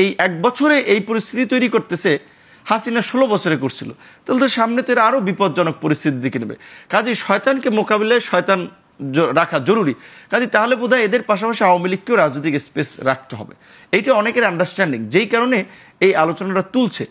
এই 1 বছরে এই পরিস্থিতি তৈরি করতেছে, হাসিনা 16 বছরে করছিল, তাহলে তো সামনে তো এরা আরও বিপজ্জনক পরিস্থিতির দিকে নেবে। কাজেই শয়তানকে মোকাবিলায় শয়তান রাখা জরুরি। কাজে তাহলে বোধহয় এদের পাশাপাশি আওয়ামী লীগকেও রাজনৈতিক স্পেস রাখতে হবে। এইটা অনেকের আন্ডারস্ট্যান্ডিং, যেই কারণে এই আলোচনাটা তুলছে।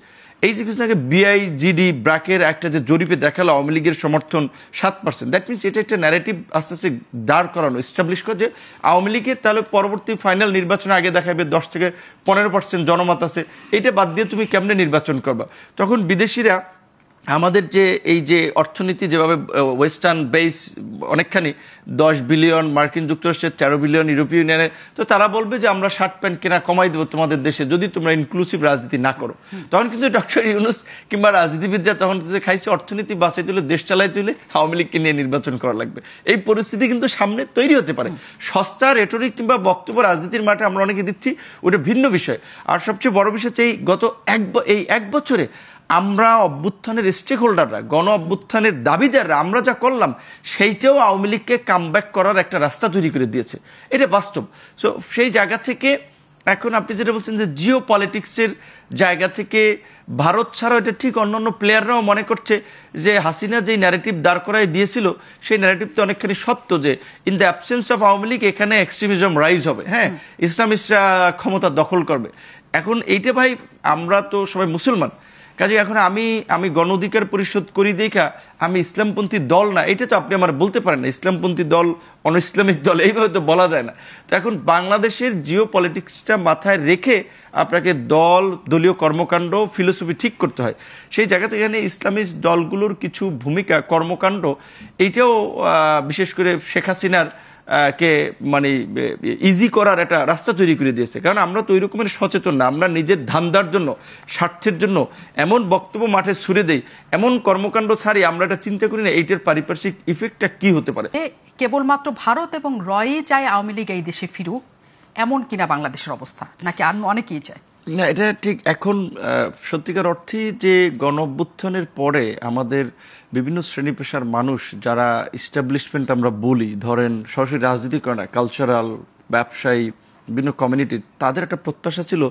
এই যে কিছুদিন আগে বিআইজিডি ব্র্যাকের একটা যে জরিপে দেখালো আওয়ামী লীগের সমর্থন 7%, দ্যাট মিনস এটা একটা ন্যারেটিভ আস্তে আস্তে দাঁড় করানো, এস্টাবলিশ করে যে আওয়ামী লীগের তাহলে পরবর্তী ফাইনাল নির্বাচনে আগে দেখাবে 10 থেকে 15% জনমত আছে, এটা বাদ দিয়ে তুমি কেমনে নির্বাচন করবা। তখন বিদেশিরা আমাদের যে এই যে অর্থনীতি যেভাবে ওয়েস্টার্ন বেস অনেকখানি 10 বিলিয়ন মার্কিন যুক্তরাষ্ট্রের 13 বিলিয়ন ইউরোপীয় ইউনিয়নের, তো তারা বলবে যে আমরা শার্ট প্যান্ট কেনা কমাই দেবো তোমাদের দেশে যদি তোমরা ইনক্লুসিভ রাজনীতি না করো। তখন কিন্তু ডক্টর ইউনূস কিংবা রাজনীতিবিদরা তখন কিন্তু খাইছে অর্থনীতি বাঁচাই তুলে দেশ চালাই তুলে আওয়ামী লীগকে নিয়ে নির্বাচন করা লাগবে। এই পরিস্থিতি কিন্তু সামনে তৈরি হতে পারে। সস্তা রেটরিক কিংবা বক্তব্য রাজনীতির মাঠে আমরা অনেকে দিচ্ছি, ওটা ভিন্ন বিষয়। আর সবচেয়ে বড় বিষয় হচ্ছে এই গত এক বছরে আমরা অভ্যুত্থানের স্টেক হোল্ডাররা, গণ অভ্যুত্থানের দাবিদাররা আমরা যা করলাম সেইটাও আওয়ামী লীগকে কামব্যাক করার একটা রাস্তা তৈরি করে দিয়েছে, এটা বাস্তব। সো সেই জায়গা থেকে এখন আপনি যেটা বলছেন যে জিও পলিটিক্সের জায়গা থেকে ভারত ছাড়াও এটা ঠিক অন্যান্য প্লেয়াররাও মনে করছে যে হাসিনা যেই ন্যারেটিভ দাঁড় করায় দিয়েছিল সেই ন্যারেটিভটা অনেকখানি সত্য, যে in the absence of Awami League এখানে এক্সট্রিমিজম রাইজ হবে, হ্যাঁ, ইসলামিস্টরা ক্ষমতা দখল করবে। এখন এইটা ভাই, আমরা তো সবাই মুসলমান, কাজে এখন আমি গণ অধিকার পরিষদ করি দেখা আমি ইসলামপন্থী দল না, এটা তো আপনি আমার বলতে পারেন না। ইসলামপন্থী দল, অন ইসলামিক দল, এইভাবে তো বলা যায় না। তো এখন বাংলাদেশের জিও পলিটিক্সটা মাথায় রেখে আপনাকে দলীয় কর্মকাণ্ড ফিলোসফি ঠিক করতে হয়। সেই জায়গা থেকে এখানে ইসলামিস্ট দলগুলোর কিছু ভূমিকা কর্মকাণ্ড, এইটাও বিশেষ করে শেখ হাসিনার কে মানে ইজি করার একটা রাস্তা তৈরি করে দিয়েছে। কারণ আমরা তো ওই রকমের সচেতন না, আমরা নিজের ধান্দার জন্য, স্বার্থের জন্য এমন বক্তব্য মাঠে ছুড়ে দেই, এমন কর্মকাণ্ড ছাড়ি, আমরা এটা চিন্তা করি না এইটার পারিপার্শ্বিক ইফেক্টটা কি হতে পারে। কেবলমাত্র ভারত এবং রয়ই চায় আওয়ামী লীগ এই দেশে ফিরুক, এমন কিনা বাংলাদেশের অবস্থা, নাকি আর অনেকেই চায়? না, এটা ঠিক। এখন সত্যিকার অর্থেই যে গণ অভ্যুত্থানের পরে আমাদের বিভিন্ন শ্রেণী পেশার মানুষ যারা ইস্টাবলিশমেন্ট আমরা বলি, ধরেন সরাসরি রাজনীতি করে না, কালচারাল, ব্যবসায়ী, বিভিন্ন কমিউনিটির, তাদের একটা প্রত্যাশা ছিল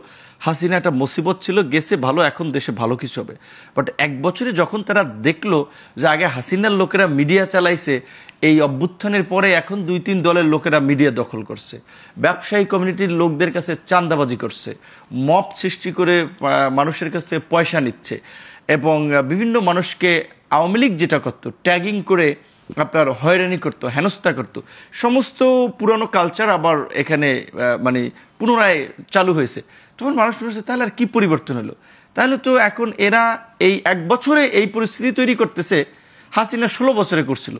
হাসিনা একটা মুসিবত ছিল, গেছে ভালো, এখন দেশে ভালো কিছু হবে। বাট 1 বছরে যখন তারা দেখলো যে আগে হাসিনার লোকেরা মিডিয়া চালাইছে, এই অভ্যুত্থানের পরে এখন 2-3 দলের লোকেরা মিডিয়া দখল করছে, ব্যবসায়ী কমিউনিটির লোকদের কাছে চাঁদাবাজি করছে, মব সৃষ্টি করে মানুষের কাছে পয়সা নিচ্ছে, এবং বিভিন্ন মানুষকে আওয়ামী লীগ যেটা করতো ট্যাগিং করে আপনার হয়রানি করতো, হেনস্থা করতো, সমস্ত পুরনো কালচার আবার এখানে মানে পুনরায় চালু হয়েছে। তখন মানুষ বলছে তাহলে আর কি পরিবর্তন হলো? তাহলে তো এখন এরা এই 1 বছরে এই পরিস্থিতি তৈরি করতেছে, হাসিনা 16 বছরে করছিল।